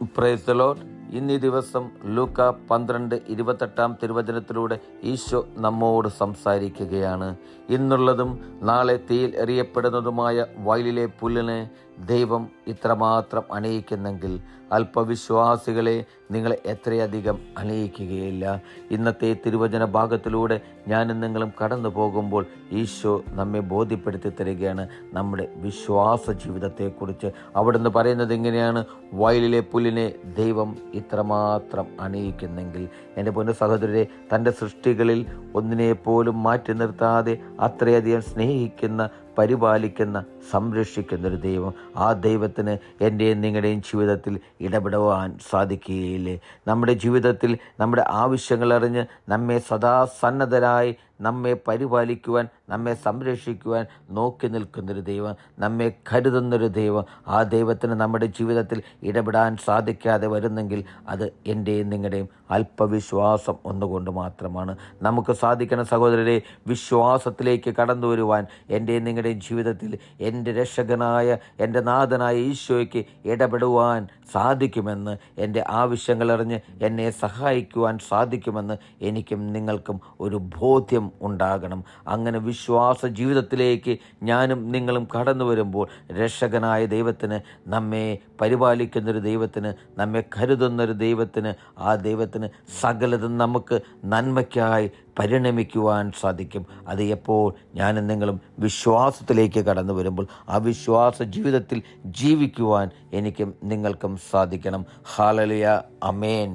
Praise the Lord. ഇന്നീ ദിവസം ലൂക്ക 12:28 തിരുവചനത്തിലൂടെ ഈശോ നമ്മോട് സംസാരിക്കുകയാണ്. ഇന്നുള്ളതും നാളെ തീയിൽ എറിയപ്പെടുന്നതുമായ വയലിലെ പുല്ലിനെ ദൈവം ഇത്രമാത്രം അണിയിക്കുന്നെങ്കിൽ അല്പവിശ്വാസികളെ നിങ്ങളെ എത്രയധികം അണിയിക്കുകയില്ല. ഇന്നത്തെ തിരുവചന ഭാഗത്തിലൂടെ ഞാനും നിങ്ങളും കടന്നു പോകുമ്പോൾ ഈശോ നമ്മെ ബോധ്യപ്പെടുത്തി തരികയാണ് നമ്മുടെ വിശ്വാസ ജീവിതത്തെക്കുറിച്ച്. അവിടുന്ന് പറയുന്നത് ഇങ്ങനെയാണ്: വയലിലെ പുല്ലിനെ ദൈവം ഇത്രമാത്രം അണിയിക്കുന്നെങ്കിൽ. എൻ്റെ പൊന്നു സഹോദരരെ, തൻ്റെ സൃഷ്ടികളിൽ ഒന്നിനെ പോലും മാറ്റി നിർത്താതെ അത്രയധികം സ്നേഹിക്കുന്ന, പരിപാലിക്കുന്ന, സംരക്ഷിക്കുന്നൊരു ദൈവം. ആ ദൈവത്തിന് എൻ്റെയും നിങ്ങളുടെയും ജീവിതത്തിൽ ഇടപെടുവാൻ സാധിക്കുകയില്ലേ? നമ്മുടെ ജീവിതത്തിൽ നമ്മുടെ ആവശ്യങ്ങൾ അറിഞ്ഞ് നമ്മെ സദാ സന്നദ്ധരായി നമ്മെ പരിപാലിക്കുവാൻ, നമ്മെ സംരക്ഷിക്കുവാൻ നോക്കി നിൽക്കുന്നൊരു ദൈവം, നമ്മെ കരുതുന്നൊരു ദൈവം. ആ ദൈവത്തിന് നമ്മുടെ ജീവിതത്തിൽ ഇടപെടാൻ സാധിക്കാതെ വരുന്നെങ്കിൽ അത് എൻ്റെയും നിങ്ങളുടെയും അല്പവിശ്വാസം ഒന്നുകൊണ്ട് മാത്രമാണ്. നമുക്ക് സാധിക്കണം സഹോദരരെ, വിശ്വാസത്തിലേക്ക് കടന്നു വരുവാൻ. എൻ്റെയും നിങ്ങളുടെയും ജീവിതത്തിൽ എൻ്റെ രക്ഷകനായ, എൻ്റെ നാഥനായ ഈശോയ്ക്ക് ഇടപെടുവാൻ സാധിക്കുമെന്ന്, എൻ്റെ ആവശ്യങ്ങളറിഞ്ഞ് എന്നെ സഹായിക്കുവാൻ സാധിക്കുമെന്ന് എനിക്കും നിങ്ങൾക്കും ഒരു ബോധ്യം ഉണ്ടാകണം. അങ്ങനെ വിശ്വാസ ജീവിതത്തിലേക്ക് ഞാനും നിങ്ങളും കടന്നു വരുമ്പോൾ രക്ഷകനായ ദൈവത്തിന്, നമ്മെ പരിപാലിക്കുന്നൊരു ദൈവത്തിന്, നമ്മെ കരുതുന്നൊരു ദൈവത്തിന്, ആ ദൈവത്തിന് സകലതും നമുക്ക് നന്മയ്ക്കായി പരിണമിക്കുവാൻ സാധിക്കും. അത് എപ്പോൾ ഞാനും നിങ്ങളും വിശ്വാസത്തിലേക്ക് കടന്നു വരുമ്പോൾ ആ വിശ്വാസ ജീവിതത്തിൽ ജീവിക്കുവാൻ എനിക്കും നിങ്ങൾക്കും സാധിക്കണം. ഹല്ലേലൂയ, ആമേൻ.